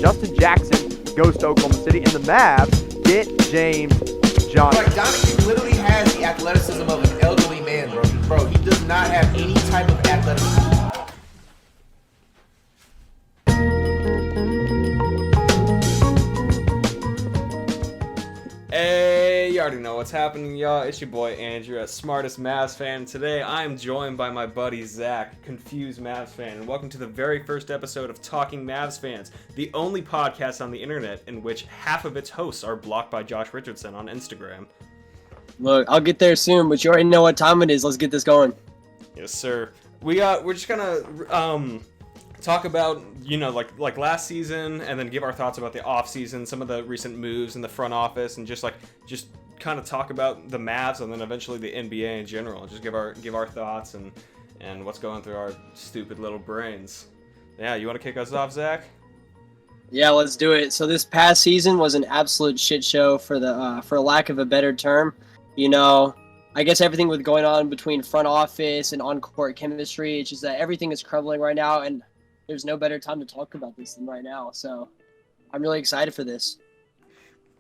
Justin Jackson goes to Oklahoma City, and the Mavs get James Johnson. Like, Donahue literally has the athleticism of an elderly man, bro. Bro, he does not have any type of athleticism. Hey, you already know what's happening, y'all. It's your boy Andrew at Smartest Mavs Fan. Today, I am joined by my buddy Zach, Confused Mavs Fan, and welcome to the very first episode of Talking Mavs Fans, the only podcast on the internet in which half of its hosts are blocked by Josh Richardson on Instagram. Look, I'll get there soon, but you already know what time it is. Let's get this going. Yes, sir. We're just gonna talk about, like last season, and then give our thoughts about the off season, some of the recent moves in the front office, and just kind of talk about the Mavs, and then eventually the NBA in general. Just give our thoughts and what's going through our stupid little brains. Yeah, you want to kick us off, Zach? Yeah, let's do it. So this past season was an absolute shit show for lack of a better term. You know, I guess everything with going on between front office and on-court chemistry, it's just that everything is crumbling right now, and there's no better time to talk about this than right now. So I'm really excited for this.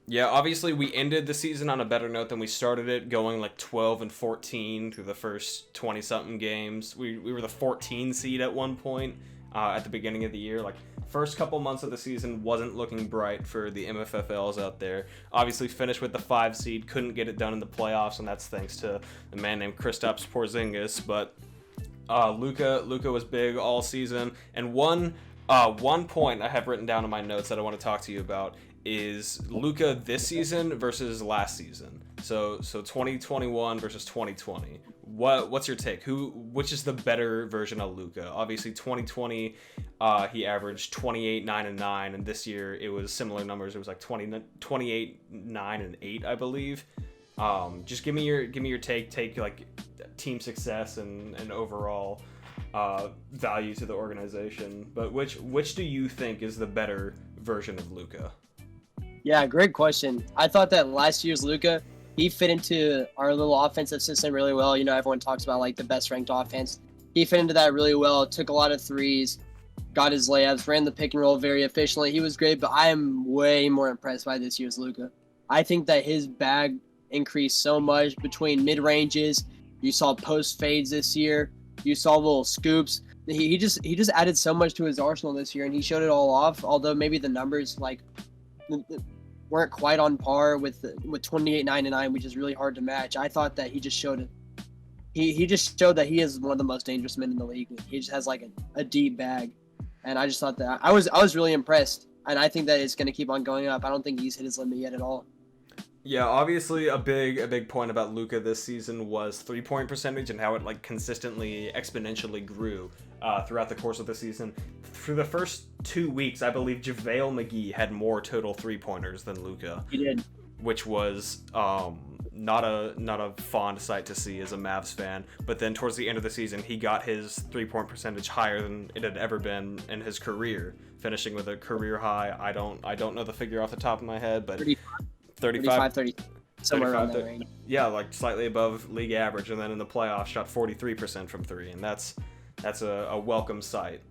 Yeah, obviously we ended the season on a better note than we started it, going like 12-14 through the first 20-something games. We were the 14 seed at one point at the beginning of the year. Like, first couple months of the season wasn't looking bright for the MFFLs out there. Obviously finished with the 5 seed, couldn't get it done in the playoffs, and that's thanks to a man named Kristaps Porzingis. But Luka was big all season, and one point I have written down in my notes that I want to talk to you about is Luka this season versus last season. So 2021 versus 2020. What's your take? Which is the better version of Luka? Obviously 2020 he averaged 28, 9, and 9, and this year it was similar numbers. It was like 28, 9, and 8, I believe. Just give me your take like team success and overall value to the organization. But which do you think is the better version of Luka? Yeah, great question. I thought that last year's Luka, he fit into our little offensive system really well. You know, everyone talks about like the best ranked offense. He fit into that really well, took a lot of threes, got his layups, ran the pick and roll very efficiently. He was great, but I am way more impressed by this year's Luka. I think that his bag increased so much between mid-ranges. You saw post fades this year. You saw little scoops. He just added so much to his arsenal this year, and he showed it all off, although maybe the numbers like weren't quite on par with 28, 9, and 9, which is really hard to match. I thought that he just showed it. He just showed that he is one of the most dangerous men in the league. He just has like a deep bag, and I just thought that I was really impressed, and I think that it's going to keep on going up. I don't think he's hit his limit yet at all. Yeah, obviously a big point about Luka this season was 3-point percentage and how it like consistently exponentially grew throughout the course of the season. Through the first 2 weeks, I believe JaVale McGee had more total 3-pointers than Luka. He did, which was not a fond sight to see as a Mavs fan. But then towards the end of the season, he got his 3-point percentage higher than it had ever been in his career, finishing with a career high. I don't know the figure off the top of my head, but 35, 30, somewhere around that range. Yeah, like slightly above league average, and then in the playoffs shot 43% from 3, and that's a welcome sight.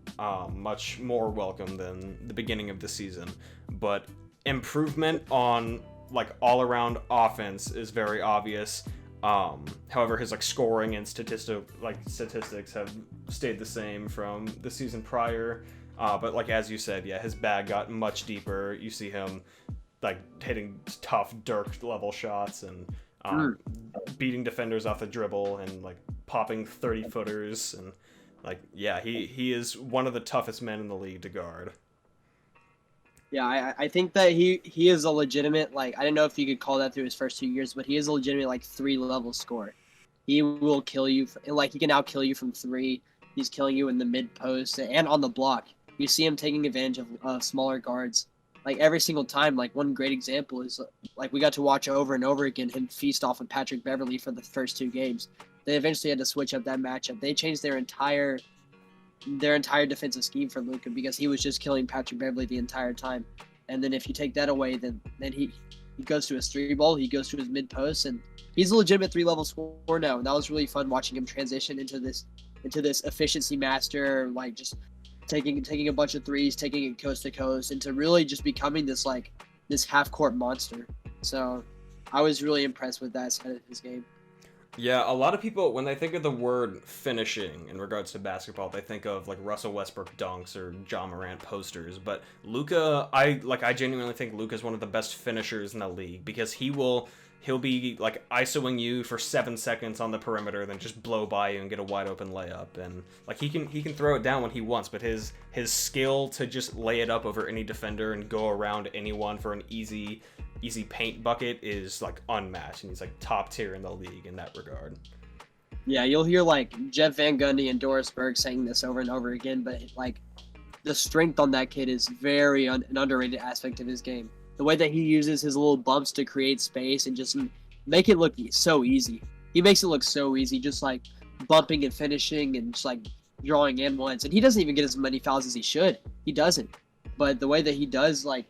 Much more welcome than the beginning of the season. But improvement on like all around offense is very obvious. However, his like scoring and statistics have stayed the same from the season prior. But like as you said, yeah, his bag got much deeper. You see him like hitting tough Dirk level shots and beating defenders off the dribble and like popping 30-footers, and like, yeah, he is one of the toughest men in the league to guard. Yeah, I think that he is a legitimate, like, I don't know if you could call that through his first 2 years, but he is a legitimate like 3-level scorer. He will kill you, like he can out kill you from 3. He's killing you in the mid post and on the block. You see him taking advantage of smaller guards. Like every single time, like one great example is like we got to watch over and over again him feast off of Patrick Beverley for the first 2 games. They eventually had to switch up that matchup. They changed their entire defensive scheme for Luka because he was just killing Patrick Beverley the entire time. And then if you take that away, then he goes to his 3-ball, he goes to his mid post, and he's a legitimate 3-level scorer now. And that was really fun watching him transition into this efficiency master, like just taking a bunch of threes, taking it coast to coast, into really just becoming this half court monster. So I was really impressed with that side of his game. Yeah, a lot of people, when they think of the word finishing in regards to basketball, they think of like Russell Westbrook dunks or John Morant posters. But Luka, I genuinely think Luka's one of the best finishers in the league, because he'll be like isoing you for 7 seconds on the perimeter, then just blow by you and get a wide open layup. And like he can throw it down when he wants, but his skill to just lay it up over any defender and go around anyone for an easy paint bucket is like unmatched, and he's like top tier in the league in that regard. Yeah, you'll hear like Jeff Van Gundy and Doris Burke saying this over and over again, but like the strength on that kid is very an underrated aspect of his game. The way that he uses his little bumps to create space and just make it look so easy. He makes it look so easy, just like bumping and finishing and just like drawing in ones. And he doesn't even get as many fouls as he should. He doesn't. But the way that he does like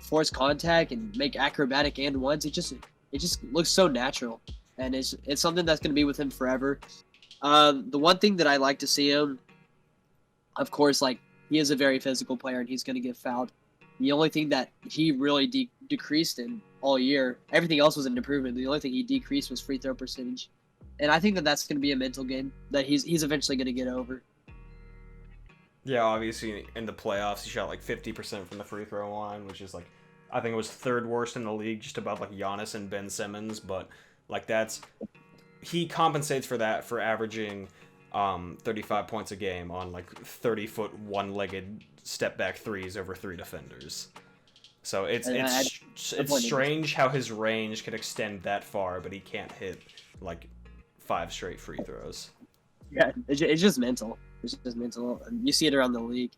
force contact and make acrobatic and ones, it just looks so natural, and it's something that's going to be with him forever. The one thing that I like to see him, of course, like he is a very physical player and he's going to get fouled. The only thing that he really decreased in all year, everything else was an improvement. The only thing he decreased was free throw percentage, and I think that that's going to be a mental game that he's eventually going to get over. Yeah, obviously in the playoffs he shot like 50% from the free throw line, which is like, I think it was third worst in the league, just above like Giannis and Ben Simmons. But like he compensates for that for averaging 35 points a game on like 30-foot one-legged step back threes over 3 defenders. So it's strange how his range can extend that far, but he can't hit like 5 straight free throws. Yeah, it's just mental. It's just mental. You see it around the league,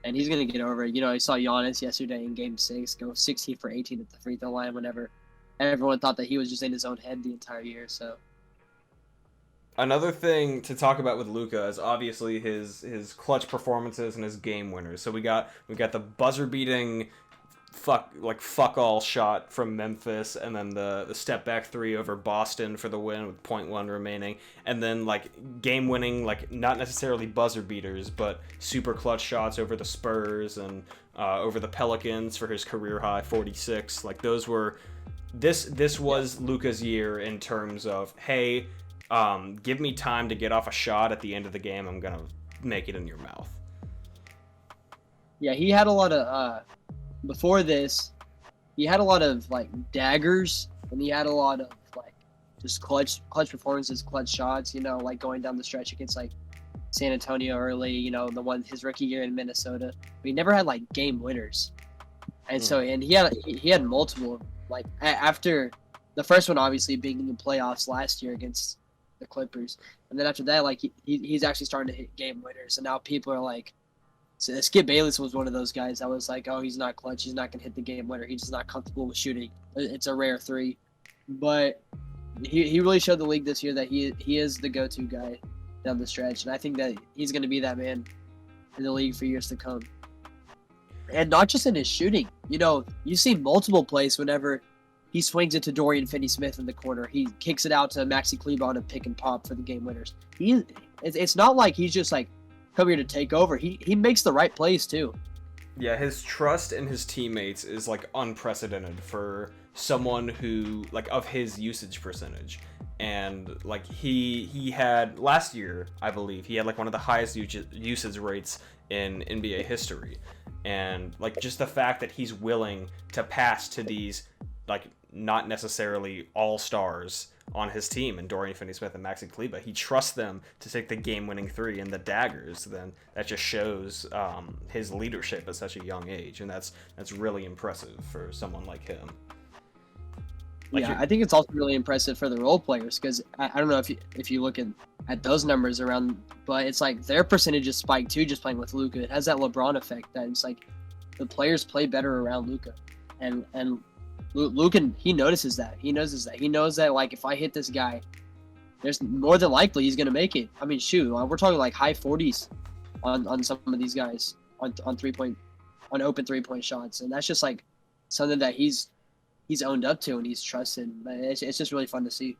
and he's gonna get over it. You know, I saw Giannis yesterday in Game 6 go 16 for 18 at the free throw line. Whenever everyone thought that he was just in his own head the entire year. So another thing to talk about with Luka is obviously his clutch performances and his game winners. So we got the buzzer beating fuck all shot from Memphis, and then the step back 3 over Boston for the win with 0.1 remaining, and then like game winning, like not necessarily buzzer beaters but super clutch shots over the Spurs and over the Pelicans for his career high 46. Like those were this was Luka's year in terms of, hey, give me time to get off a shot at the end of the game, I'm gonna make it in your mouth. Yeah, he had a lot of before this, he had a lot of like daggers, and he had a lot of like just clutch performances, clutch shots. You know, like going down the stretch against like San Antonio early. You know, his rookie year in Minnesota. But he never had like game winners, and so he had multiple like after the first one obviously being in the playoffs last year against the Clippers, and then after that like he's actually starting to hit game winners, and now people are like. So Skip Bayless was one of those guys that was like, oh, he's not clutch. He's not going to hit the game winner. He's just not comfortable with shooting. It's a rare 3. But he really showed the league this year that he is the go-to guy down the stretch. And I think that he's going to be that man in the league for years to come. And not just in his shooting. You know, you see multiple plays whenever he swings it to Dorian Finney-Smith in the corner. He kicks it out to Maxi Kleber on a pick and pop for the game winners. It's not like he's just like, come here to take over. He makes the right plays too. Yeah, his trust in his teammates is like unprecedented for someone who like of his usage percentage. And like he had last year, I believe, he had like one of the highest usage rates in NBA history. And like just the fact that he's willing to pass to these like not necessarily all-stars on his team, and Dorian Finney-Smith and Maxi Kleber, he trusts them to take the game-winning 3 and the daggers. Then that just shows his leadership at such a young age, and that's really impressive for someone like him. Like I think it's also really impressive for the role players, because I don't know if you look at those numbers around, but it's like their percentages spike too just playing with Luka. It has that LeBron effect that it's like the players play better around Luka, and Luka, he notices that. He knows that like if I hit this guy, there's more than likely he's gonna make it. I mean, shoot, we're talking like high 40s on some of these guys on open 3-point shots, and that's just like something that he's owned up to and he's trusted. It's just really fun to see.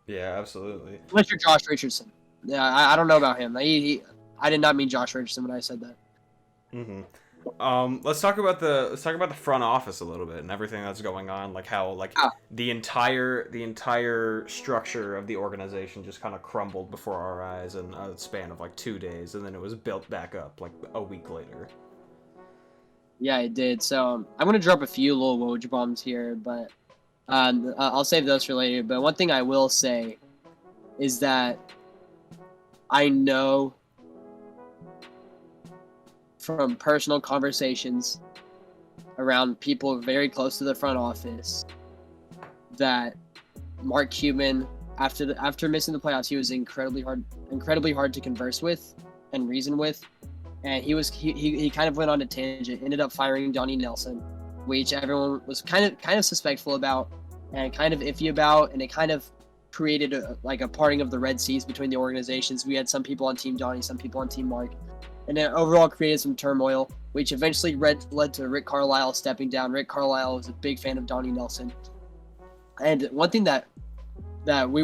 Yeah, absolutely. Unless you're Josh Richardson, yeah, I don't know about him. I I did not mean Josh Richardson when I said that. Let's talk about the front office a little bit and everything that's going on, like how the entire structure of the organization just kind of crumbled before our eyes in a span of like 2 days, and then it was built back up like a week later. Yeah, it did. So I'm gonna drop a few little Woj bombs here, but I'll save those for later. But one thing I will say is that I know from personal conversations around people very close to the front office that Mark Cuban, after missing the playoffs, he was incredibly hard to converse with and reason with, and he kind of went on a tangent, ended up firing Donnie Nelson, which everyone was kind of suspectful about and kind of iffy about, and it kind of created a parting of the Red Seas between the organizations. We had some people on Team Donnie, some people on Team Mark, and it overall created some turmoil, which eventually led to Rick Carlisle stepping down. Rick Carlisle was a big fan of Donnie Nelson, and one thing that we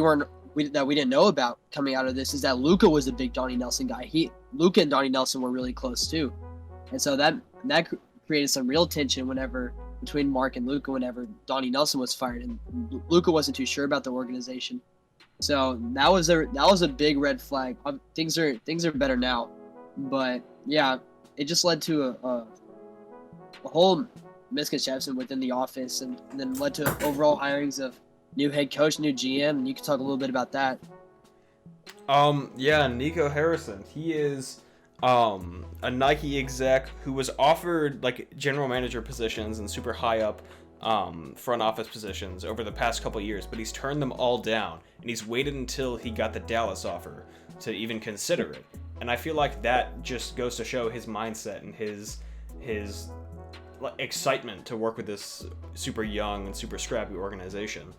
didn't know about coming out of this is that Luka was a big Donnie Nelson guy. Luka and Donnie Nelson were really close too, and so that created some real tension between Mark and Luka whenever Donnie Nelson was fired, and Luka wasn't too sure about the organization. So that was a big red flag. Things are better now. But yeah, it just led to a whole misconception within the office, and then led to overall hirings of new head coach, new GM, and you can talk a little bit about that. Yeah, Nico Harrison. He is a Nike exec who was offered like general manager positions and super high up front office positions over the past couple years, but he's turned them all down, and he's waited until he got the Dallas offer to even consider it. And I feel like that just goes to show his mindset and his excitement to work with this super young and super scrappy organization.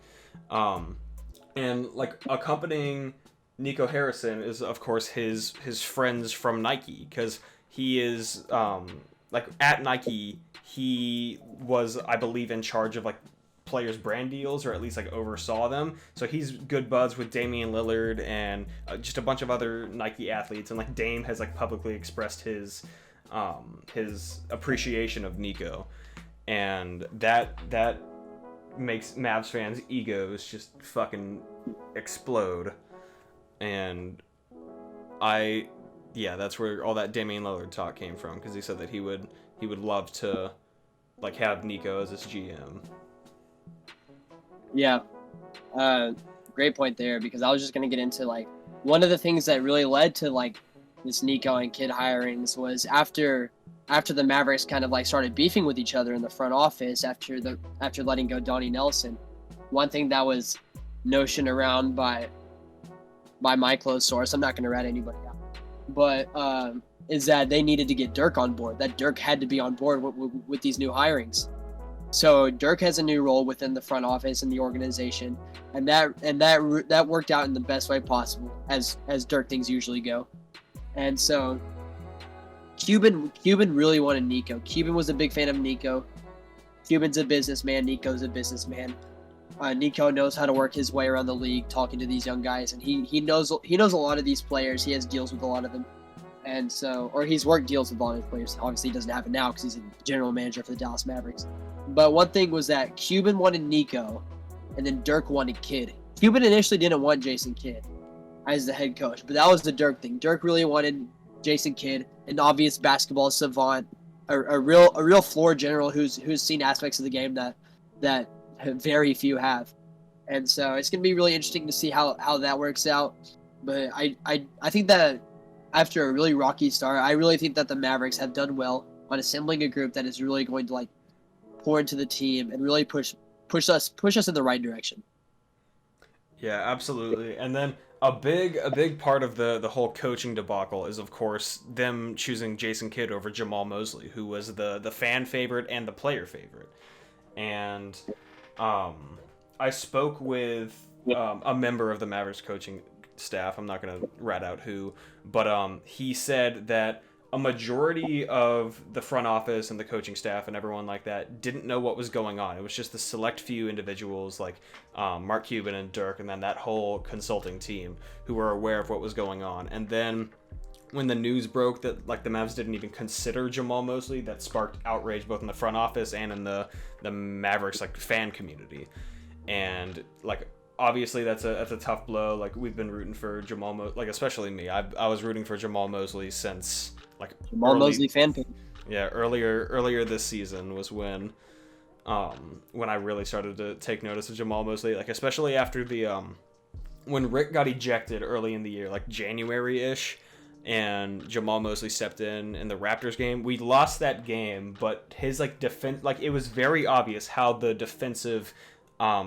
And like accompanying Nico Harrison is of course his friends from Nike, because he is like at Nike he was, I believe, in charge of like players' brand deals, or at least like oversaw them. So he's good buds with Damian Lillard and just a bunch of other Nike athletes, and like Dame has like publicly expressed his appreciation of Nico, and that makes Mavs fans' egos just fucking explode. And that's where all that Damian Lillard talk came from, because he said that he would love to like have Nico as his GM. Yeah, great point there, because I was just gonna get into like one of the things that really led to like this Nico and Kid hirings was after the Mavericks kind of like started beefing with each other in the front office after letting go Donnie Nelson. One thing that was notioned around by my close source, I'm not gonna rat anybody out, but is that they needed to get Dirk on board. That Dirk had to be on board with these new hirings. So Dirk has a new role within the front office and the organization, and that worked out in the best way possible, as Dirk things usually go. And so Cuban really wanted Nico. Cuban was a big fan of Nico. Cuban's a businessman. Nico's a businessman. Nico knows how to work his way around the league, talking to these young guys, and he knows a lot of these players. He has deals with a lot of them, and so, or he's worked deals with a lot of players. Obviously, he doesn't have it now because he's a general manager for the Dallas Mavericks. But one thing was that Cuban wanted Nico, and then Dirk wanted Kidd. Cuban initially didn't want Jason Kidd as the head coach, but that was the Dirk thing. Dirk really wanted Jason Kidd, an obvious basketball savant, a real floor general who's seen aspects of the game that very few have. And so it's gonna be really interesting to see how that works out. But I think that after a really rocky start, I really think that the Mavericks have done well on assembling a group that is really going to like pour into the team and really push us in the right direction. Yeah, absolutely. And then a big part of the whole coaching debacle is, of course, them choosing Jason Kidd over Jamal Mosley, who was the fan favorite and the player favorite. And I spoke with a member of the Mavericks coaching staff. I'm not going to rat out who, but he said that a majority of the front office and the coaching staff and everyone like that didn't know what was going on. It was just the select few individuals like Mark Cuban and Dirk, and then that whole consulting team who were aware of what was going on. And then when the news broke that like the Mavs didn't even consider Jamal Mosley, that sparked outrage both in the front office and in the Mavericks like fan community. And like obviously that's a tough blow. Like we've been rooting for Jamal Mosley, like especially me. I was rooting for Jamal Mosley since like Mosley fan page. Yeah, earlier this season was when I really started to take notice of Jamal Mosley, like especially after the when Rick got ejected early in the year, like January-ish, and Jamal Mosley stepped in the Raptors game. We lost that game, but his like defense, like it was very obvious how the defensive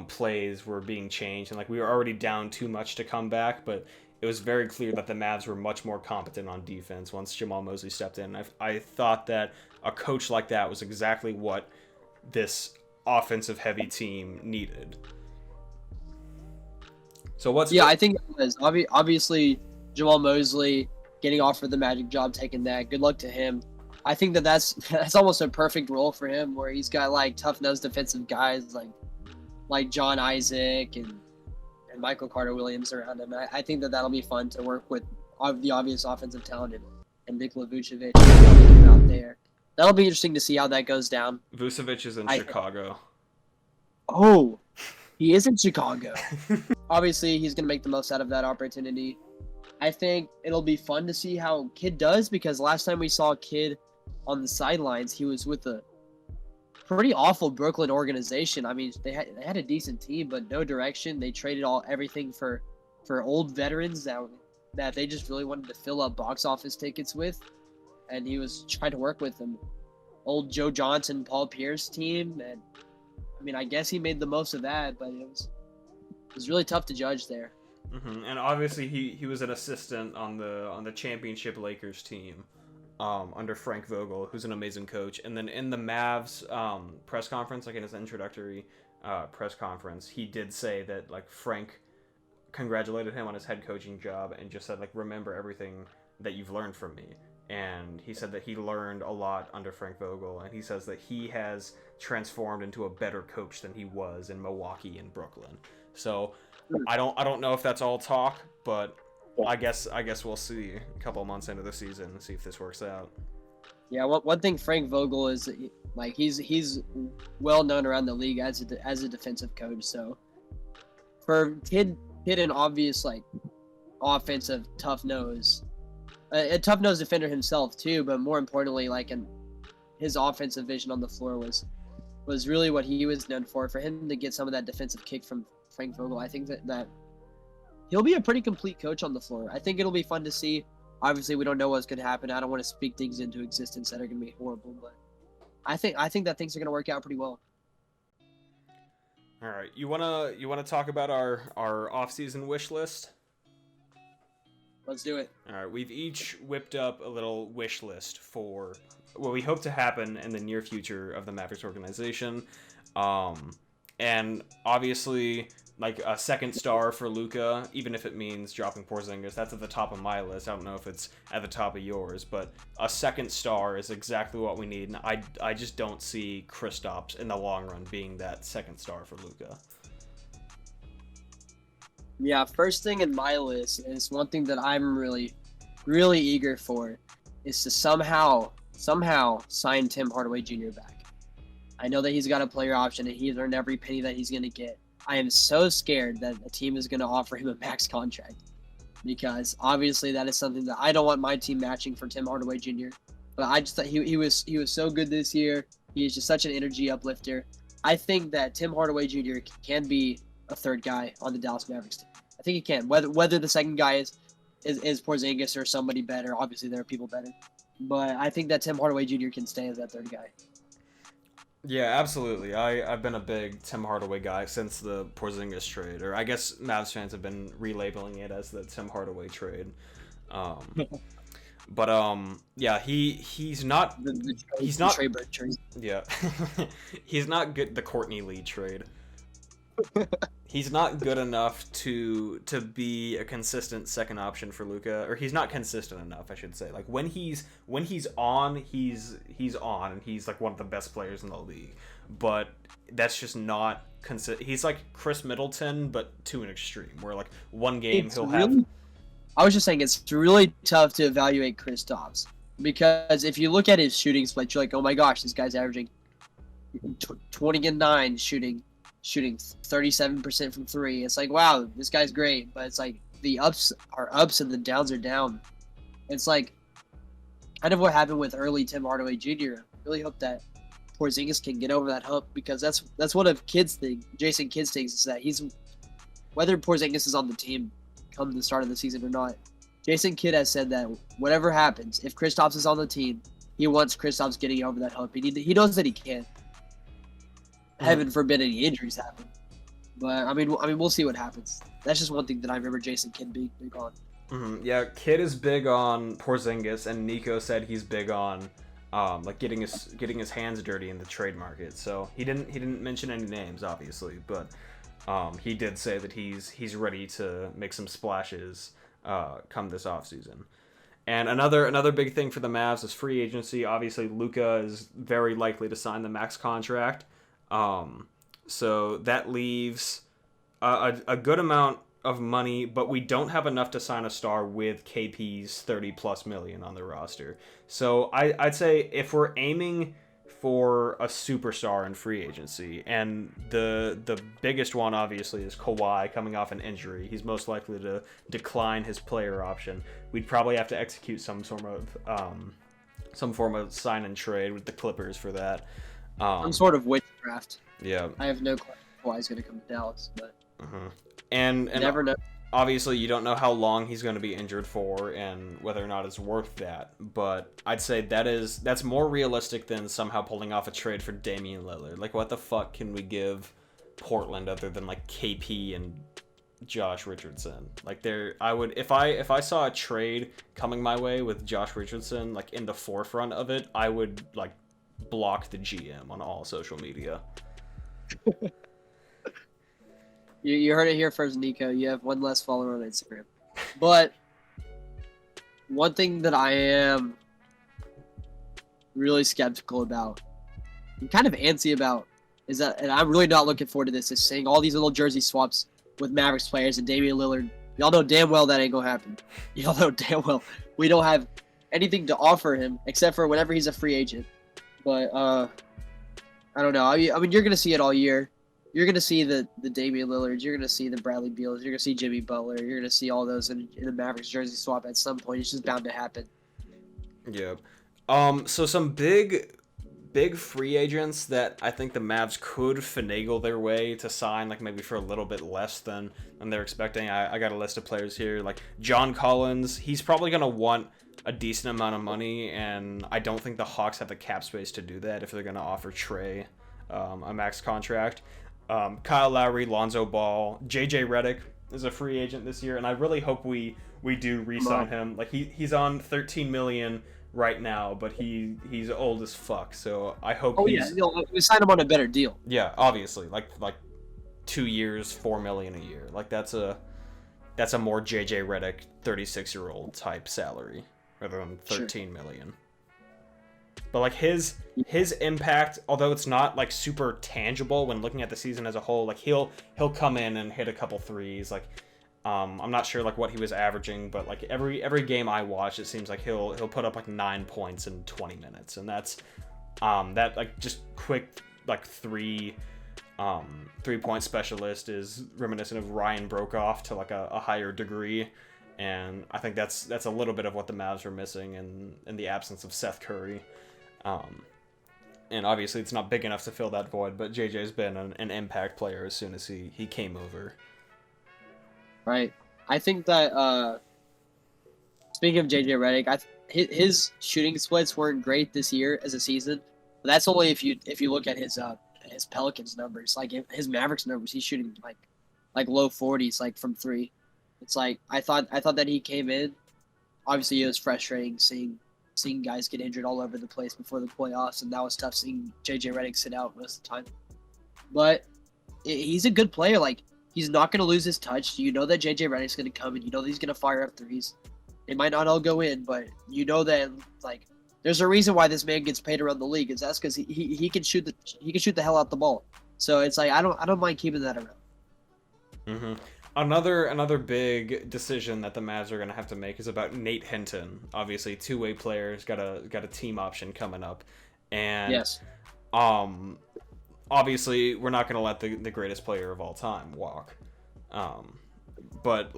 plays were being changed, and like we were already down too much to come back, but it was very clear that the Mavs were much more competent on defense once Jamal Mosley stepped in. I thought that a coach like that was exactly what this offensive heavy team needed. So I think it was obviously Jamal Mosley getting offered the Magic job, taking that. Good luck to him. I think that's almost a perfect role for him, where he's got like tough-nosed defensive guys like John Isaac and Michael Carter-Williams around him. I think that'll be fun to work with the obvious offensive talent and Nikola Vucevic out there. That'll be interesting to see how that goes down. Vucevic is in Chicago. Oh, he is in Chicago. Obviously, he's going to make the most out of that opportunity. I think it'll be fun to see how Kid does, because last time we saw Kid on the sidelines, he was with a pretty awful Brooklyn organization. I mean, they had a decent team, but no direction. They traded everything for old veterans that they just really wanted to fill up box office tickets with, and he was trying to work with them. Old Joe Johnson, Paul Pierce team, and I mean, I guess he made the most of that, but it was really tough to judge there. Mm-hmm. And obviously, he was an assistant on the championship Lakers team under Frank Vogel, who's an amazing coach. And then in the Mavs press conference, like in his introductory press conference, he did say that like Frank congratulated him on his head coaching job and just said like, remember everything that you've learned from me. And he said that he learned a lot under Frank Vogel, and he says that he has transformed into a better coach than he was in Milwaukee and Brooklyn. So I don't know if that's all talk, but I guess we'll see a couple of months into the season and see if this works out. Yeah, one thing Frank Vogel is like he's well known around the league as a defensive coach. So for Kid an obvious like offensive tough nose. A tough-nosed defender himself too, but more importantly, like his offensive vision on the floor was really what he was known for. For him to get some of that defensive kick from Frank Vogel, I think that he'll be a pretty complete coach on the floor. I think it'll be fun to see. Obviously, we don't know what's going to happen. I don't want to speak things into existence that are going to be horrible, but I think that things are going to work out pretty well. All right, you wanna talk about our off-season wish list? Let's do it. All right, we've each whipped up a little wish list for what we hope to happen in the near future of the Mavericks organization. And obviously, like a second star for Luka, even if it means dropping Porzingis, that's at the top of my list. I don't know if it's at the top of yours, but a second star is exactly what we need. And I just don't see Kristaps in the long run being that second star for Luka. Yeah, first thing in my list is one thing that I'm really, really eager for is to somehow sign Tim Hardaway Jr. back. I know that he's got a player option and he's earned every penny that he's going to get. I am so scared that a team is going to offer him a max contract, because obviously that is something that I don't want my team matching for Tim Hardaway Jr. But I just thought he was so good this year. He is just such an energy uplifter. I think that Tim Hardaway Jr. can be a third guy on the Dallas Mavericks team. I think he can. Whether the second guy is Porzingis or somebody better. Obviously, there are people better. But I think that Tim Hardaway Jr. can stay as that third guy. Yeah, absolutely. I've been a big Tim Hardaway guy since the Porzingis trade, or I guess Mavs fans have been relabeling it as the Tim Hardaway trade. Yeah, he's not Trey Burke trade. Yeah, he's not good. The Courtney Lee trade. He's not good enough to be a consistent second option for Luka, or he's not consistent enough, I should say. Like when he's on, he's on, and he's like one of the best players in the league. But that's just not consistent. He's like Chris Middleton, but to an extreme, where like one game he'll have. I was just saying it's really tough to evaluate Kristaps because if you look at his shooting split, you're like, oh my gosh, this guy's averaging 20 and 9 shooting 37% from three. It's like, wow, this guy's great, but it's like the ups are ups and the downs are down. It's like kind of what happened with early Tim Hardaway Jr. Really hope that Porzingis can get over that hump because that's one of Kidd's thing. Jason Kidd's things is that whether Porzingis is on the team come the start of the season or not. Jason Kidd has said that whatever happens, if Kristaps is on the team, he wants Kristaps getting over that hump. He knows that he can. Heaven forbid any injuries happen. But I mean, we'll see what happens. That's just one thing that I remember Jason Kidd being big on. Mm-hmm. Yeah, Kidd is big on Porzingis, and Nico said he's big on like getting his hands dirty in the trade market. So he didn't mention any names, obviously, but he did say that he's ready to make some splashes come this offseason. And another big thing for the Mavs is free agency. Obviously, Luka is very likely to sign the max contract. So that leaves a good amount of money, but we don't have enough to sign a star with KP's 30+ million on the roster. So I'd say if we're aiming for a superstar in free agency, and the biggest one obviously is Kawhi coming off an injury. He's most likely to decline his player option. We'd probably have to execute some form of sign and trade with the Clippers for that. Some sort of witchcraft. Yeah. I have no clue why he's going to come to Dallas, but and never know. Obviously, you don't know how long he's going to be injured for and whether or not it's worth that. But I'd say that's more realistic than somehow pulling off a trade for Damian Lillard. Like, what the fuck can we give Portland other than like KP and Josh Richardson? Like, if I saw a trade coming my way with Josh Richardson like in the forefront of it, I would like block the GM on all social media. You heard it here first, Nico. You have one less follower on Instagram. But one thing that I am really skeptical about, and kind of antsy about, is that, and I'm really not looking forward to this, is seeing all these little jersey swaps with Mavericks players and Damian Lillard. Y'all know damn well that ain't gonna happen. Y'all know damn well we don't have anything to offer him except for whenever he's a free agent. But I don't know. I mean, you're gonna see it all year. You're going to see the Damian Lillards. You're going to see the Bradley Beals. You're going to see Jimmy Butler. You're going to see all those in the Mavericks jersey swap at some point. It's just bound to happen. Yeah. So some big free agents that I think the Mavs could finagle their way to sign, like maybe for a little bit less than they're expecting. I got a list of players here. Like John Collins, he's probably going to want a decent amount of money, and I don't think the Hawks have the cap space to do that if they're going to offer Trey a max contract. Kyle Lowry, Lonzo Ball, JJ Redick is a free agent this year, and I really hope we do re-sign him. Like he's on $13 million right now, but he's old as fuck. So I hope. We sign him on a better deal. Yeah, obviously, like 2 years, $4 million a year. Like that's a more JJ Redick 36-year-old type salary rather than $13 million. But like his impact, although it's not like super tangible when looking at the season as a whole, like he'll come in and hit a couple threes. Like I'm not sure like what he was averaging, but like every game I watch, it seems like he'll put up like 9 points in 20 minutes, and that's that like just quick like 3-point specialist is reminiscent of Ryan Brokoff to like a higher degree. And I think that's a little bit of what the Mavs are missing in the absence of Seth Curry. And obviously it's not big enough to fill that void, but JJ's been an impact player as soon as he came over. Right. I think that speaking of JJ Redick, his shooting splits weren't great this year as a season. But that's only if you look at his Pelicans numbers. Like his Mavericks numbers, he's shooting like low 40s like from three. It's like I thought that he came in. Obviously, it was frustrating seeing guys get injured all over the place before the playoffs, and that was tough seeing JJ Redick sit out most of the time. But he's a good player. Like he's not going to lose his touch. You know that JJ Redick's going to come, and you know that he's going to fire up threes. It might not all go in, but you know that like there's a reason why this man gets paid around the league. That's because he can shoot the hell out the ball. So it's like I don't mind keeping that around. Mm-hmm. Another big decision that the Mavs are going to have to make is about Nate Hinton. Obviously, two-way players got a team option coming up, and Yes. Obviously we're not going to let the greatest player of all time walk. But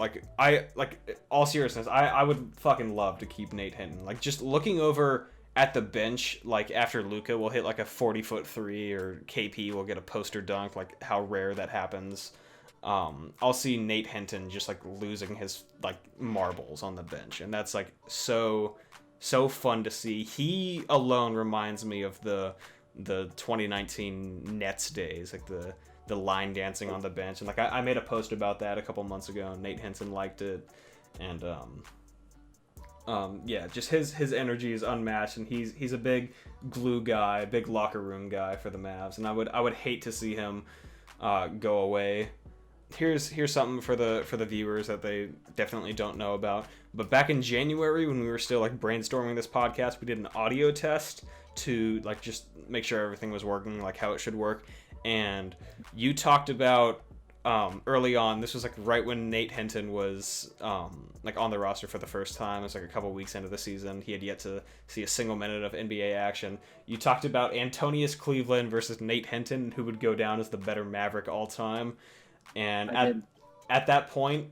all seriousness, I would fucking love to keep Nate Hinton. Like, just looking over at the bench, like after Luka will hit like a 40-foot three or KP will get a poster dunk, like how rare that happens. I'll see Nate Hinton just like losing his like marbles on the bench, and that's like so fun to see. He alone reminds me of the 2019 Nets days, like the line dancing on the bench, and like I made a post about that a couple months ago, and Nate Hinton liked it, and yeah, just his energy is unmatched, and he's a big glue guy, big locker room guy for the Mavs, and I would hate to see him go away. Here's something for the viewers that they definitely don't know about. But back in January, when we were still like brainstorming this podcast, we did an audio test to like just make sure everything was working like how it should work. And you talked about early on, this was like right when Nate Hinton was like on the roster for the first time. It was like a couple weeks into the season. He had yet to see a single minute of NBA action. You talked about Antonius Cleveland versus Nate Hinton, who would go down as the better Maverick all time. And at that point,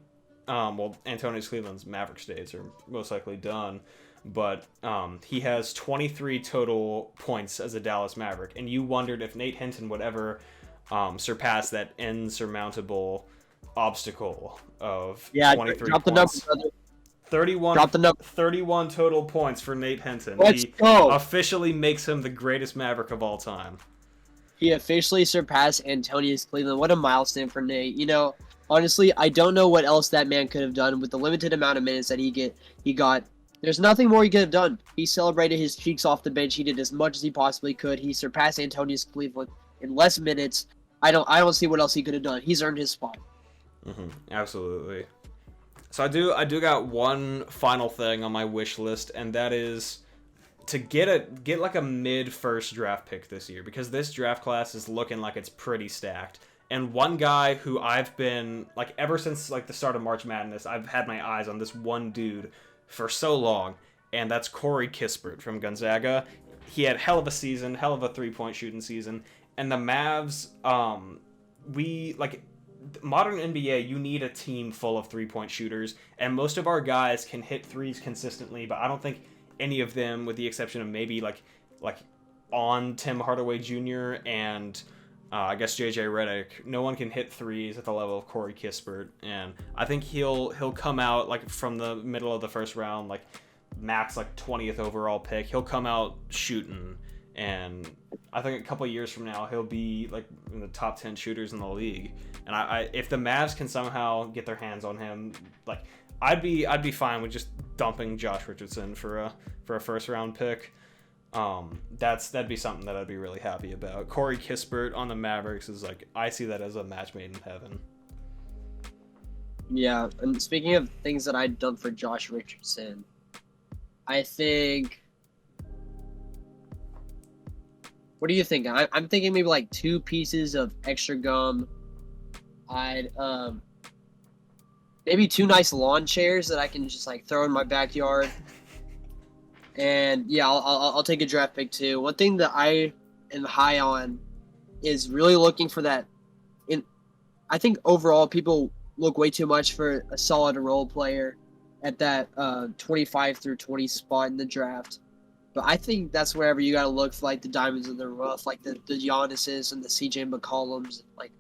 Antonius Cleveland's Mavericks days are most likely done, but he has 23 total points as a Dallas Maverick, and you wondered if Nate Hinton would ever surpass that insurmountable obstacle of 23 drop points. The number, brother. 31, Drop the number. 31 total points for Nate Hinton. Let's He go. officially makes him the greatest Maverick of all time. He officially surpassed Antonius Cleveland. What a milestone for Nate. You know, honestly, I don't know what else that man could have done with the limited amount of minutes that he got. There's nothing more he could have done. He celebrated his cheeks off the bench. He did as much as he possibly could. He surpassed Antonius Cleveland in less minutes. I don't see what else he could have done. He's earned his spot. Mm-hmm. Absolutely. So I do got one final thing on my wish list, and that is to get like a mid first draft pick this year, because this draft class is looking like it's pretty stacked. And one guy who I've been like ever since like the start of March Madness, I've had my eyes on this one dude for so long, and that's Corey Kispert from Gonzaga. He had hell of a season, hell of a 3-point shooting season, and the Mavs, modern NBA, you need a team full of 3-point shooters, and most of our guys can hit threes consistently, but I don't think any of them, with the exception of maybe like on Tim Hardaway Jr. and I guess JJ Redick, no one can hit threes at the level of Corey Kispert, and I think he'll come out like from the middle of the first round, like max like 20th overall pick. He'll come out shooting, and I think a couple years from now he'll be like in the top 10 shooters in the league. And I if the Mavs can somehow get their hands on him, like I'd be fine with just dumping Josh Richardson for a first round pick. That'd be something that I'd be really happy about. Corey Kispert on the Mavericks is like, I see that as a match made in heaven. Yeah, and speaking of things that I'd done for Josh Richardson, I think. What do you think? I'm thinking maybe like 2 pieces of extra gum. I'd maybe 2 nice lawn chairs that I can just like throw in my backyard. And yeah, I'll take a draft pick too. One thing that I am high on is really looking for that. I think overall people look way too much for a solid role player at that 25 through 20 spot in the draft. But I think that's wherever you got to look for like the diamonds in the rough, like the Giannis's and the CJ McCollums, like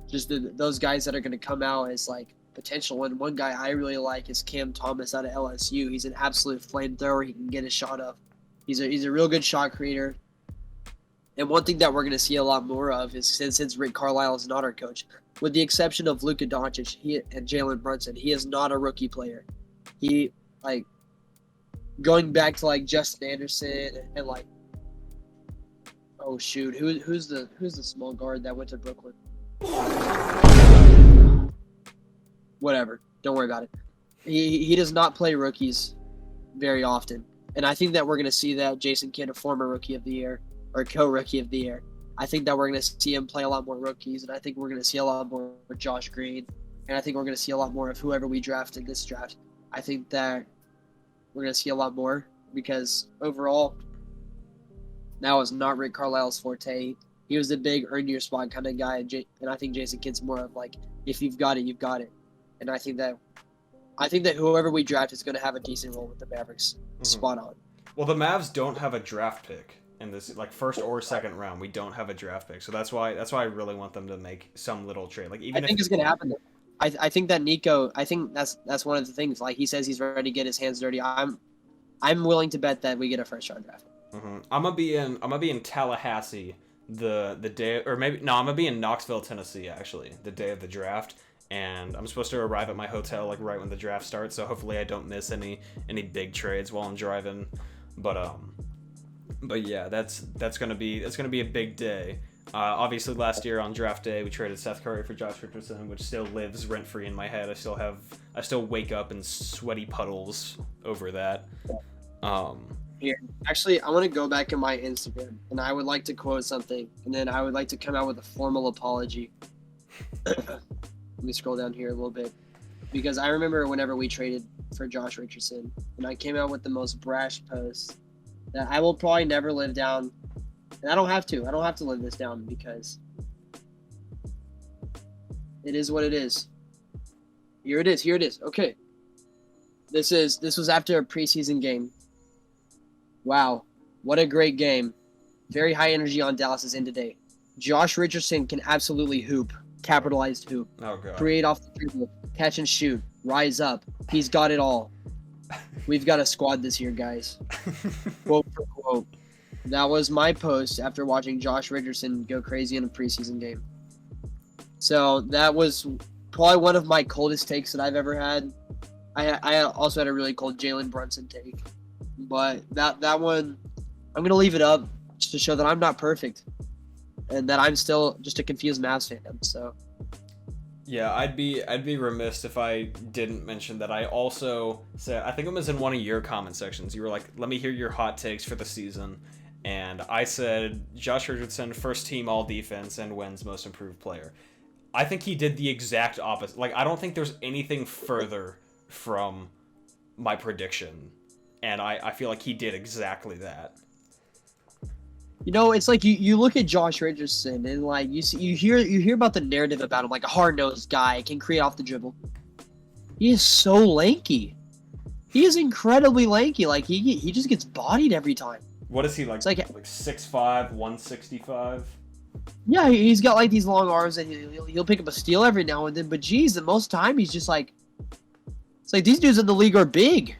just those guys that are going to come out as like potential. And one guy I really like is Cam Thomas out of LSU. He's an absolute flamethrower. He can get a shot up. He's a real good shot creator. And one thing that we're going to see a lot more of is since Rick Carlisle is not our coach, with the exception of Luka Doncic and Jalen Brunson, he is not a rookie player. He like going back to like Justin Anderson and like, oh shoot, who's the small guard that went to Brooklyn? Whatever, don't worry about it. He does not play rookies very often, and I think that we're gonna see that Jason Kidd, a former Rookie of the Year or co-Rookie of the Year, I think that we're gonna see him play a lot more rookies, and I think we're gonna see a lot more with Josh Green. and I think we're going to see a lot more of whoever we draft in this draft. I think that we're going to see a lot more because overall, that was not Rick Carlisle's forte. He was the big earn your spot kind of guy, and I think Jason Kidd's more of like, if you've got it, you've got it. And I think that whoever we draft is going to have a decent role with the Mavericks. Spot on. Well, the Mavs don't have a draft pick in this, like first or second round. We don't have a draft pick, so that's why I really want them to make some little trade. Like even I think it's going to happen. I think that Nico. I think that's one of the things. Like he says, he's ready to get his hands dirty. I'm willing to bet that we get a first round draft. I'm gonna be in Tallahassee the day, or maybe no, I'm gonna be in Knoxville, Tennessee, actually, the day of the draft. And I'm supposed to arrive at my hotel like right when the draft starts, so hopefully I don't miss any big trades while I'm driving. But yeah, that's gonna be a big day. Obviously, last year on draft day, we traded Seth Curry for Josh Richardson, which still lives rent free in my head. I still wake up in sweaty puddles over that. Here, actually, I want to go back in my Instagram, and I would like to quote something, and then I would like to come out with a formal apology. Let me scroll down here a little bit, because I remember whenever we traded for Josh Richardson, and I came out with the most brash post that I will probably never live down, and I don't have to live this down because it is what it is. Here it is. Okay. This was after a preseason game. Wow, what a great game. Very high energy on Dallas's end today. Josh Richardson can absolutely hoop. Capitalized hoop. Oh god. Create off the dribble. Catch and shoot. Rise up. He's got it all. We've got a squad this year, guys. Quote for quote. That was my post after watching Josh Richardson go crazy in a preseason game. So that was probably one of my coldest takes that I've ever had. I also had a really cold Jalen Brunson take. But that one, I'm going to leave it up just to show that I'm not perfect. And that I'm still just a confused Mavs fan. So, yeah, I'd be remiss if I didn't mention that I also said, I think it was in one of your comment sections, you were like, let me hear your hot takes for the season. And I said Josh Richardson, first team all defense and wins most improved player. I think he did the exact opposite. Like, I don't think there's anything further from my prediction. And I feel like he did exactly that. You know, it's like you look at Josh Richardson and like you hear about the narrative about him, like a hard-nosed guy, can create off the dribble. He is so lanky. He is incredibly lanky. Like he just gets bodied every time. What is he like? It's like 6'5", 165. Yeah, he's got like these long arms and he'll pick up a steal every now and then. But geez, the most time he's just like, it's like these dudes in the league are big.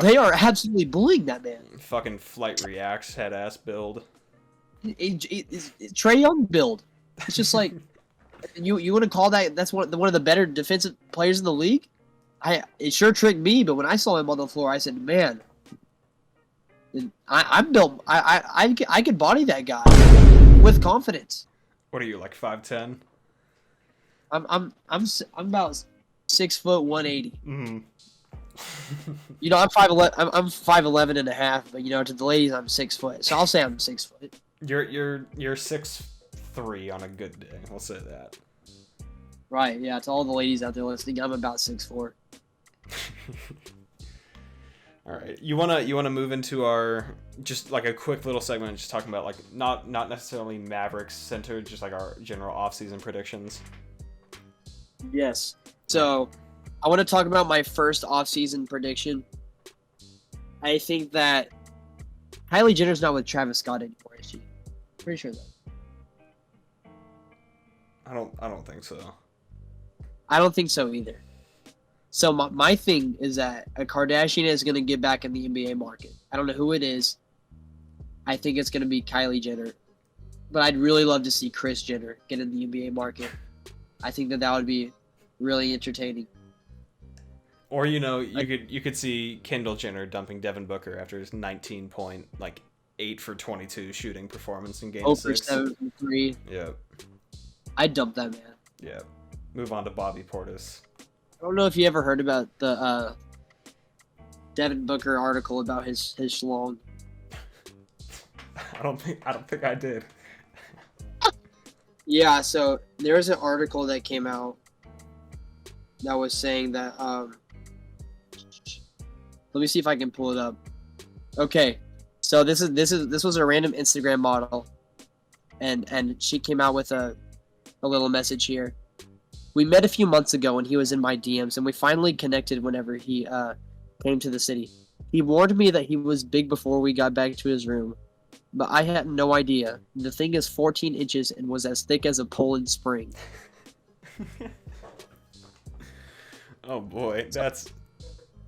They are absolutely bullying that man. Fucking Flight Reacts head ass build. Trae Young build. It's just like you want to call that's one of the better defensive players in the league. It sure tricked me, but when I saw him on the floor, I said, "Man, I'm built. I could body that guy with confidence." What are you, like 5'10"? I'm about 6 foot 180. Mm-hmm. You know, I'm 5'11". I'm 5'11 and a half, but you know, to the ladies, I'm 6 foot. So I'll say I'm 6 foot. You're 6'3" on a good day. We'll say that. Right. Yeah. To all the ladies out there listening, I'm about 6'4". All right. You wanna move into our just like a quick little segment, just talking about like not necessarily Mavericks centered, just like our general offseason predictions. Yes. So I want to talk about my first offseason prediction. I think that Kylie Jenner's not with Travis Scott anymore, is she? Pretty sure that. I don't think so. I don't think so either. So my thing is that a Kardashian is going to get back in the NBA market. I don't know who it is. I think it's going to be Kylie Jenner. But I'd really love to see Kris Jenner get in the NBA market. I think that would be really entertaining. Or you could see Kendall Jenner dumping Devin Booker after his 19-point 8 for 22 shooting performance in Game 6. 0 for 7 from 3. Yep. I'd dump that man. Yeah. Move on to Bobby Portis. I don't know if you ever heard about the Devin Booker article about his schlong. I don't think I did. Yeah, so there was an article that came out that was saying that. Let me see if I can pull it up. Okay, so this was a random Instagram model, and she came out with a little message here. We met a few months ago when he was in my DMs, and we finally connected whenever he came to the city. He warned me that he was big before we got back to his room, but I had no idea. The thing is 14 inches and was as thick as a Poland spring. Oh boy, that's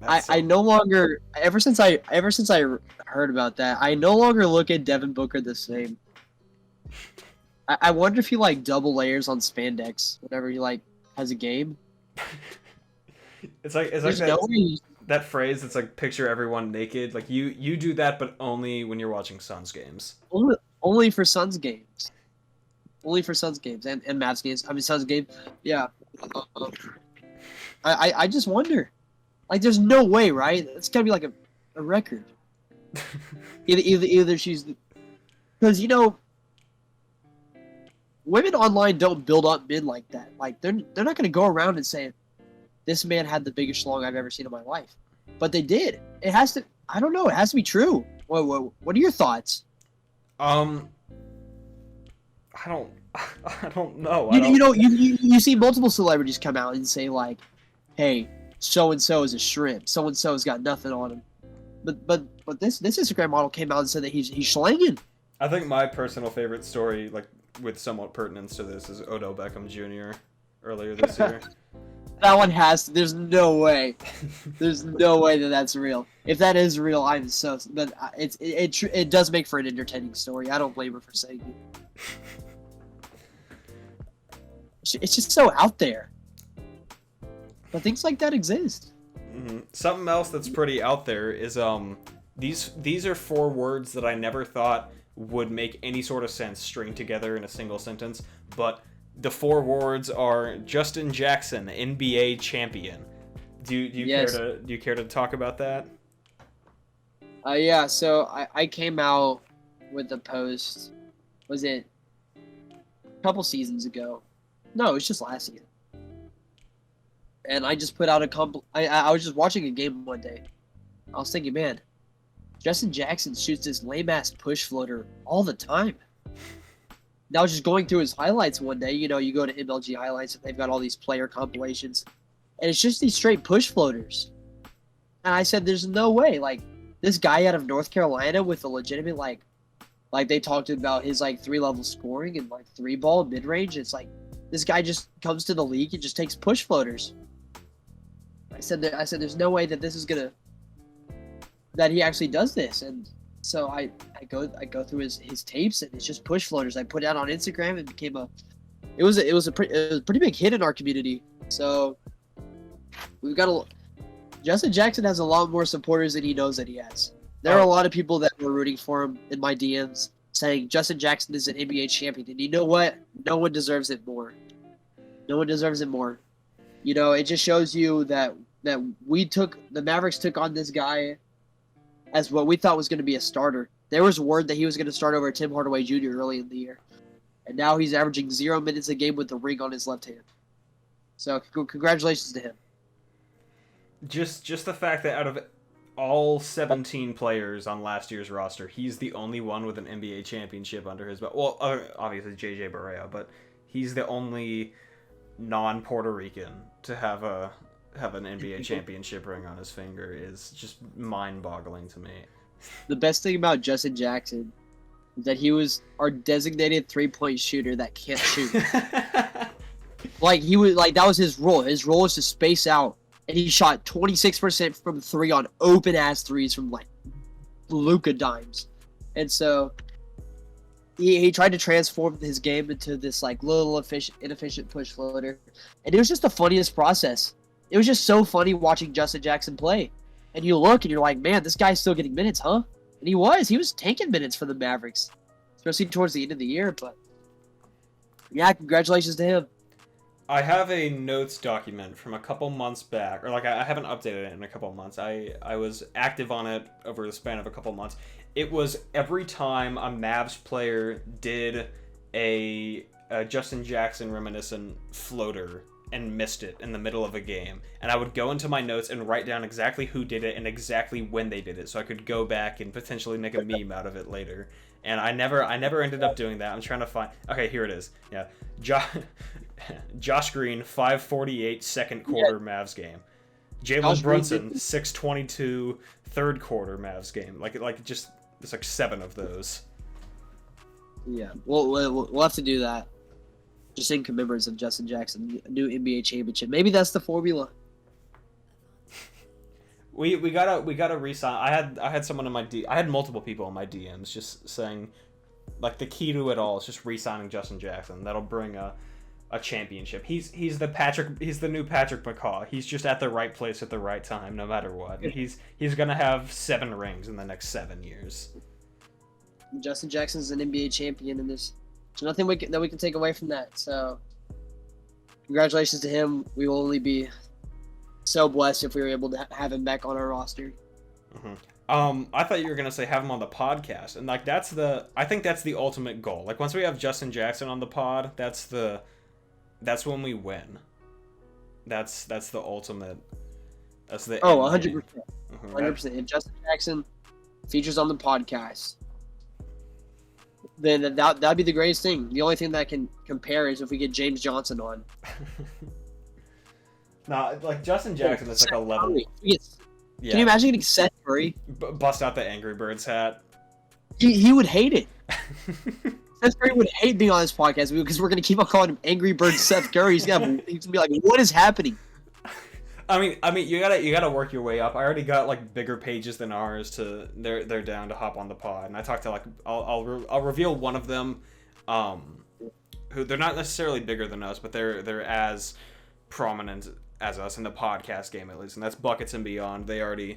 I no longer ever since I heard about that, I no longer look at Devin Booker the same. I wonder if he like double layers on spandex whenever he like has a game. it's like that phrase that's like picture everyone naked. Like you do that, but only when you're watching Suns games. Only for Suns games. Only for Suns games and Mavs games. I mean Suns game. Yeah. I just wonder. Like there's no way, right? It's gotta be like a record. either she's, because you know, women online don't build up men like that. Like they're not gonna go around and say, "This man had the biggest schlong I've ever seen in my life," but they did. It has to. I don't know. It has to be true. What are your thoughts? I don't know. You see multiple celebrities come out and say like, "Hey, so and so is a shrimp. So and so's got nothing on him." But this Instagram model came out and said that he's slanging. I think my personal favorite story, like with somewhat pertinence to this, is Odell Beckham Jr. earlier this year. That one has. There's no way. There's no way that that's real. If that is real, I'm so. But it does make for an entertaining story. I don't blame her for saying it. It's just so out there. But things like that exist. Mm-hmm. Something else that's pretty out there is these are 4 words that I never thought would make any sort of sense string together in a single sentence, but the 4 words are Justin Jackson, NBA champion. Do you care to talk about that? Yeah. So I came out with a post. Was it a couple seasons ago? No, it was just last season. And I just put out I was just watching a game one day. I was thinking, man, Justin Jackson shoots this lame-ass push floater all the time. And I was just going through his highlights one day. You know, you go to MLG highlights and they've got all these player compilations. And it's just these straight push floaters. And I said, there's no way. Like, this guy out of North Carolina with a legitimate, like they talked about his, like, 3-level scoring and, like, 3-ball mid-range. It's like, this guy just comes to the league and just takes push floaters. I said there's no way that this is that he actually does this. And so I go through his tapes and it's just push floaters. I put it out on Instagram and became it was a pretty big hit in our community. So we've got Justin Jackson has a lot more supporters than he knows that he has. There are a lot of people that were rooting for him in my DMs saying Justin Jackson is an NBA champion. And you know what? No one deserves it more. No one deserves it more. You know, it just shows you that the Mavericks took on this guy as what we thought was going to be a starter. There was word that he was going to start over Tim Hardaway Jr. early in the year. And now he's averaging 0 minutes a game with the ring on his left hand. So congratulations to him. Just the fact that out of all 17 players on last year's roster, he's the only one with an NBA championship under his belt. Well, obviously JJ Barea, but he's the only non-Puerto Rican to have an NBA championship ring on his finger is just mind-boggling to me. The best thing about Justin Jackson is that he was our designated 3-point shooter that can't shoot. That was his role. His role is to space out, and he shot 26% from 3 on open-ass threes from like Luka dimes. And so he tried to transform his game into this like little inefficient push floater. And it was just the funniest process. It was just so funny watching Justin Jackson play. And you look and you're like, man, this guy's still getting minutes, huh? And he was taking minutes for the Mavericks, especially towards the end of the year. But yeah, congratulations to him. I have a notes document from a couple months back, or like I haven't updated it in a couple months. I was active on it over the span of a couple months. It was every time a Mavs player did a Justin Jackson reminiscent floater and missed it in the middle of a game, and I would go into my notes and write down exactly who did it and exactly when they did it, so I could go back and potentially make a meme out of it later. And I never ended up doing that. I'm trying to find. Okay, here it is. Yeah, Josh Green, 5:48 second quarter Mavs game. Jalen Brunson, 6:22 third quarter Mavs game. Like just there's like 7 of those. Yeah, we'll have to do that. Just in commemoration of Justin Jackson, new NBA championship. Maybe that's the formula. We gotta re-sign. I had someone in my I had multiple people in my DMs just saying, like, the key to it all is just re-signing Justin Jackson. That'll bring a championship. He's the new Patrick McCaw. He's just at the right place at the right time, no matter what. He's gonna have 7 rings in the next 7 years. Justin Jackson's an NBA champion in this. There's nothing that we can take away from that. So, congratulations to him. We will only be so blessed if we were able to have him back on our roster. Mm-hmm. I thought you were gonna say have him on the podcast, and like I think that's the ultimate goal. Like once we have Justin Jackson on the pod, that's when we win. That's the ultimate. That's the 100%. 100%. If Justin Jackson features on the podcast, then that'd be the greatest thing. The only thing that can compare is if we get James Johnson on. Nah, like Justin Jackson is like a level. Yeah. Can you imagine getting Seth Curry? Bust out the Angry Birds hat. He would hate it. Seth Curry would hate being on this podcast because we're gonna keep on calling him Angry Bird Seth Curry. He's gonna be like, "What is happening?" I mean, you gotta work your way up. I already got like bigger pages than ours to they're down to hop on the pod, and I talked to like I'll reveal one of them, who they're not necessarily bigger than us, but they're as prominent as us in the podcast game at least, and that's Buckets and Beyond. They already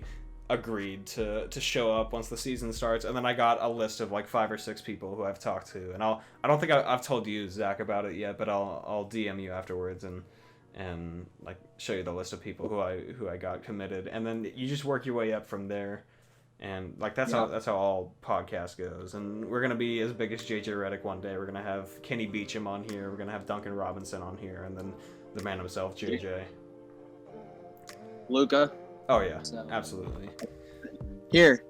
agreed to show up once the season starts, and then I got a list of like 5 or 6 people who I've talked to, and I don't think I've told you, Zach, about it yet, but I'll DM you afterwards and like show you the list of people who I got committed, and then you just work your way up from there, and like that's how all podcast goes. And we're gonna be as big as JJ Redick one day. We're gonna have Kenny Beecham on here. We're gonna have Duncan Robinson on here, and then the man himself, JJ. Luka. Oh yeah, So. absolutely. Here.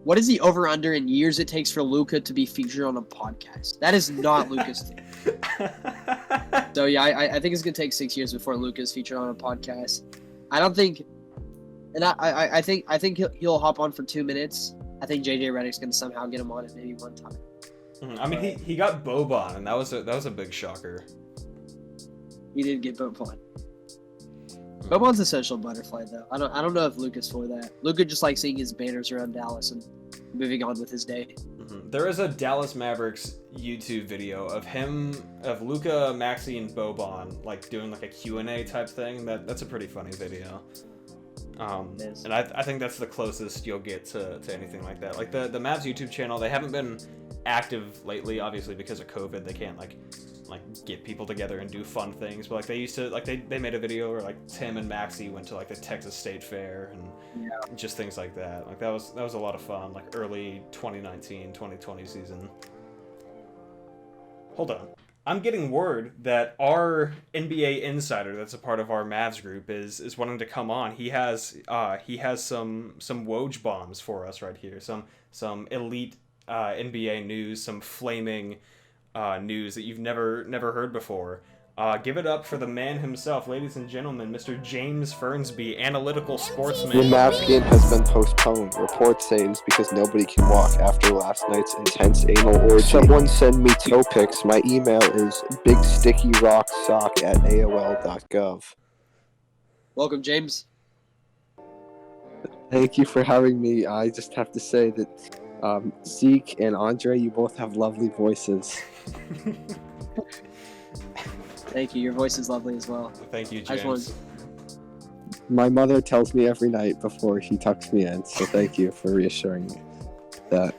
What is the over-under in years it takes for Luka to be featured on a podcast? That is not Luka's thing. So yeah, I think it's gonna take 6 years before Luka's featured on a podcast. I don't think, and I think he'll hop on for 2 minutes. I think JJ Redick's gonna somehow get him on it maybe one time. I mean, he got Boban, and that was a big shocker. He did get Boban. Boban's a social butterfly, though. I don't know if Luka's for that. Luka just likes seeing his banners around Dallas and moving on with his day. Mm-hmm. There is a Dallas Mavericks YouTube video of Luka, Maxey, and Boban like doing like a Q&A type thing. That's a pretty funny video. And I think that's the closest you'll get to anything like that. Like the Mavs YouTube channel, they haven't been active lately, obviously because of COVID. They can't like get people together and do fun things, but like they used to, like they made a video where like Tim and Maxey went to like the Texas State Fair and just things like that. Like that was a lot of fun, like early 2019-2020 season. Hold on, I'm getting word that our NBA insider that's a part of our Mavs group is wanting to come on. He has some Woj bombs for us right here, some elite NBA news, some flaming news that you've never heard before. Give it up for the man himself, ladies and gentlemen, Mr. James Fernsby, analytical sportsman. The Mavs game has been postponed. Reports say it's because nobody can walk after last night's intense anal orgy. Someone send me toe pics. My email is bigstickyrocksock@aol.gov. Welcome, James. Thank you for having me. I just have to say that Zeke and Andre, you both have lovely voices. Thank you. Your voice is lovely as well. Thank you, James. My mother tells me every night before she tucks me in, so thank you for reassuring me that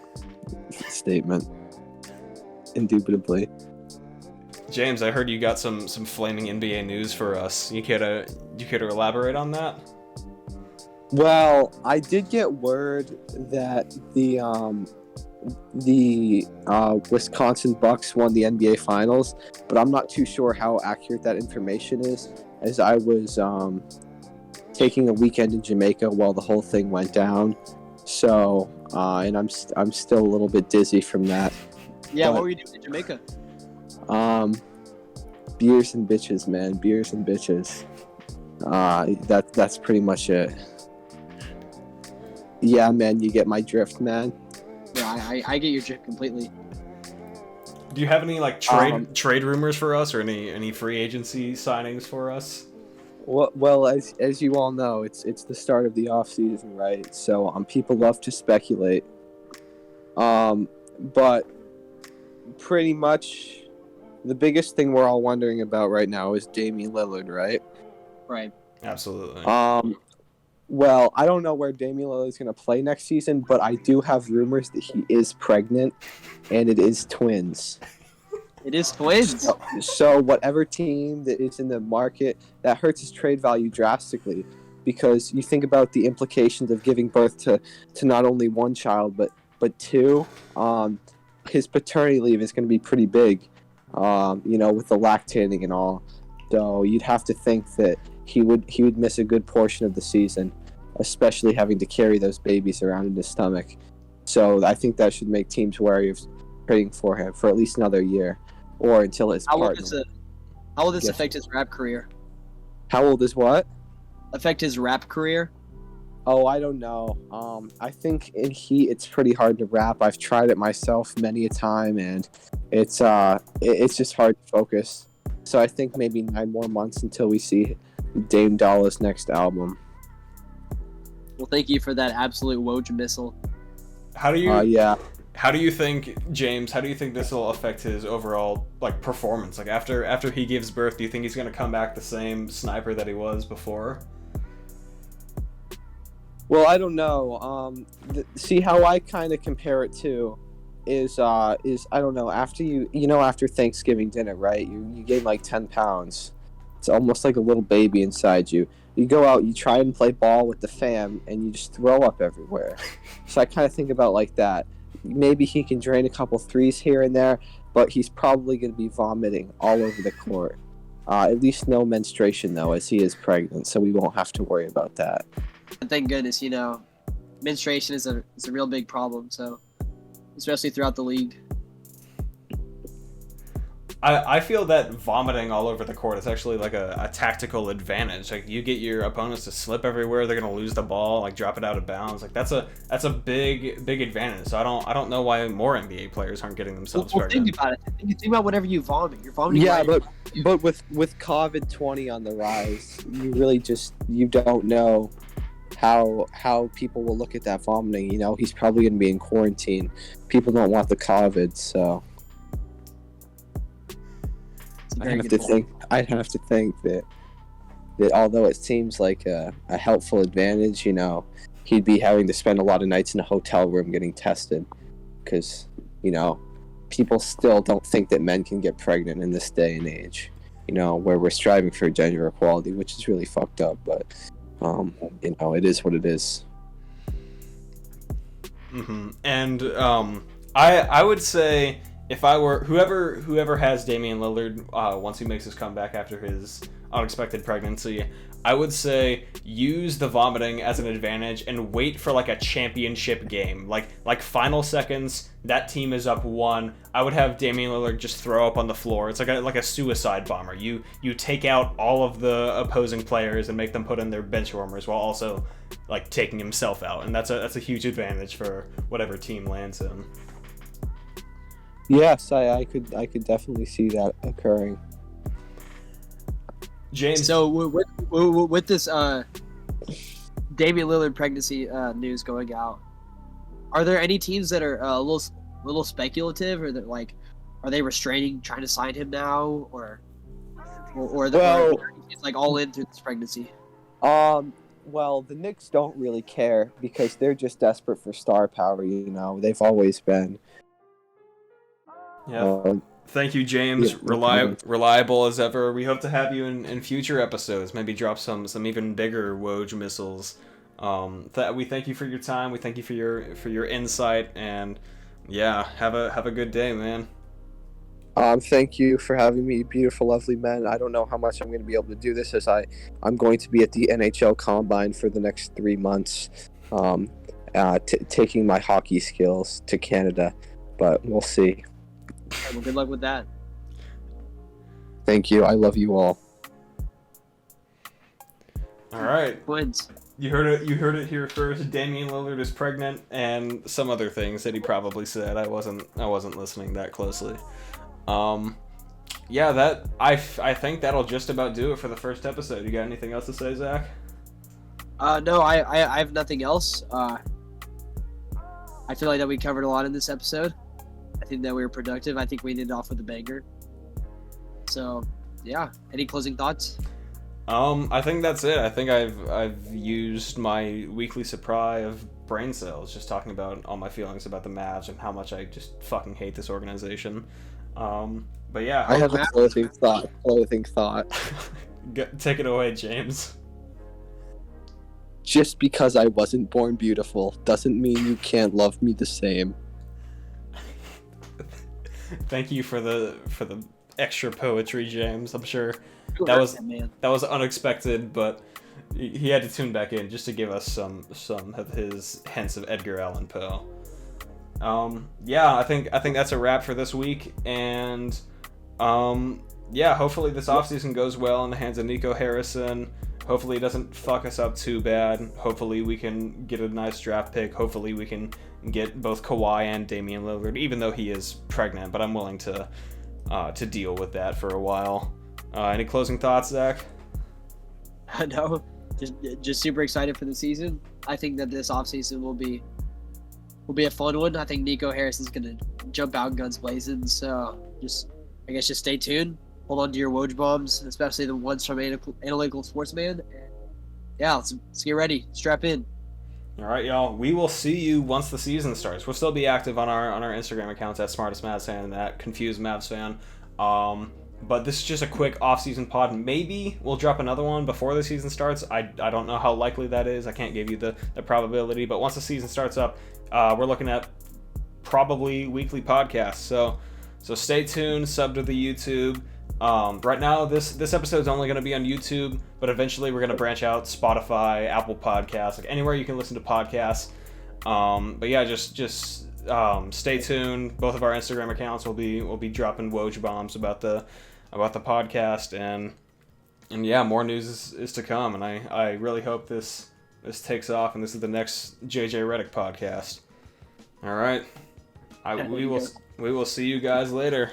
statement. Indubitably. James, I heard you got some flaming NBA news for us. You care to elaborate on that? Well, I did get word that the the Wisconsin Bucks won the NBA Finals, but I'm not too sure how accurate that information is, as I was taking a weekend in Jamaica while the whole thing went down. So, and I'm still a little bit dizzy from that. Yeah, But, what were you doing in Jamaica? Beers and bitches, man. Beers and bitches. That's pretty much it. Yeah, man, you get my drift, man. Yeah, I get your drift completely. Do you have any like trade rumors for us, or any free agency signings for us? Well, as you all know, it's the start of the off season, right? So people love to speculate. But pretty much the biggest thing we're all wondering about right now is Damian Lillard, right? Right. Absolutely. Well, I don't know where Damian Lillard is going to play next season, but I do have rumors that he is pregnant, and it is twins. It is twins. So whatever team that is in the market, that hurts his trade value drastically, because you think about the implications of giving birth to not only one child but two. His paternity leave is going to be pretty big, with the lactating and all. So you'd have to think that he would miss a good portion of the season, especially having to carry those babies around in his stomach. So I think that should make teams wary of trading for him for at least another year, or until his partner. How will this affect his rap career? How old is what? Affect his rap career? Oh, I don't know. I think in Heat it's pretty hard to rap. I've tried it myself many a time, and it's just hard to focus. So I think maybe 9 more months until we see Dame Dolla's next album. Well, thank you for that absolute Woj missile. How do you Yeah. How do you think, James? How do you think this will affect his overall performance? After he gives birth, do you think he's gonna come back the same sniper that he was before? Well, I don't know. See how I kind of compare it to is I don't know, after Thanksgiving dinner, right? You gain like 10 pounds. It's almost like a little baby inside you. You go out, you try and play ball with the fam, and you just throw up everywhere. So I kind of think about like that. Maybe he can drain a couple threes here and there, but he's probably going to be vomiting all over the court. At least no menstruation, though, as he is pregnant, so we won't have to worry about that. And thank goodness, menstruation is a real big problem, so especially throughout the league. I feel that vomiting all over the court is actually like a tactical advantage. Like, you get your opponents to slip everywhere, they're gonna lose the ball, like drop it out of bounds. Like that's a big advantage. So I don't know why more NBA players aren't getting themselves pregnant. Think about it. Think about whenever you vomit. You're vomiting. Yeah, right. but with COVID-20 on the rise, you really you don't know how people will look at that vomiting. He's probably going to be in quarantine. People don't want the COVID, so I'd have to think that although it seems like a helpful advantage, he'd be having to spend a lot of nights in a hotel room getting tested, because people still don't think that men can get pregnant in this day and age, where we're striving for gender equality, which is really fucked up, but it is what it is. Mm-hmm. And I would say, if I were whoever has Damian Lillard once he makes his comeback after his unexpected pregnancy, I would say use the vomiting as an advantage and wait for like a championship game, like final seconds. That team is up 1. I would have Damian Lillard just throw up on the floor. It's like a suicide bomber. You take out all of the opposing players and make them put in their bench warmers while also like taking himself out, and that's a huge advantage for whatever team lands him. Yes, I could definitely see that occurring. James. So with this Damian Lillard pregnancy news going out, are there any teams that are a little speculative, or that are they restraining trying to sign him now, or it's like all in through this pregnancy? Well, the Knicks don't really care because they're just desperate for star power. They've always been. Yeah. Thank you, James. Yeah, Reliable as ever. We hope to have you in future episodes. Maybe drop some even bigger Woj missiles. We thank you for your time. We thank you for your insight, and Yeah, have a good day, man. Thank you for having me, beautiful, lovely men. I don't know how much I'm going to be able to do this, as I'm going to be at the NHL Combine for the next 3 months, taking my hockey skills to Canada, but we'll see. Well, good luck with that. Thank you. I love you all. All right. Twins. You heard it here first. Damian Lillard is pregnant, and some other things that he probably said. I wasn't listening that closely. Yeah, that I think that'll just about do it for the first episode. You got anything else to say, Zach? No, I have nothing else. I feel like that we covered a lot in this episode. I think that we were productive. I think we ended off with a banger. So, yeah. Any closing thoughts? I think that's it. I think I've used my weekly supply of brain cells just talking about all my feelings about the Mavs and how much I just fucking hate this organization. But yeah, I have a closing thought. Take it away, James. Just because I wasn't born beautiful doesn't mean you can't love me the same. Thank you for the extra poetry, James. I'm sure that was unexpected, but he had to tune back in just to give us some of his hints of Edgar Allan Poe. Yeah, I think that's a wrap for this week, and yeah, hopefully this offseason goes well in the hands of Nico Harrison. Hopefully it doesn't fuck us up too bad. Hopefully we can get a nice draft pick. Hopefully we can get both Kawhi and Damian Lillard, even though he is pregnant, but I'm willing to deal with that for a while. Any closing thoughts, Zach? No, just super excited for the season. I think that this offseason will be a fun one. I think Nico Harrison's gonna jump out guns blazing. So just stay tuned. Hold on to your Woj bombs, especially the ones from Analytical Sportsman. And yeah, let's get ready. Strap in. All right, y'all. We will see you once the season starts. We'll still be active on our Instagram accounts at Smartest Mavs Fan and at Confused Mavs Fan. But this is just a quick off-season pod. Maybe we'll drop another one before the season starts. I don't know how likely that is. I can't give you the probability. But once the season starts up, we're looking at probably weekly podcasts. So stay tuned. Sub to the YouTube. Right now, this episode is only going to be on YouTube, but eventually we're going to branch out Spotify, Apple Podcasts, like anywhere you can listen to podcasts. But yeah, just stay tuned. Both of our Instagram accounts will be dropping Woj bombs about the podcast, and yeah, more news is to come. And I really hope this takes off, and this is the next JJ Redick podcast. All right, we will see you guys later.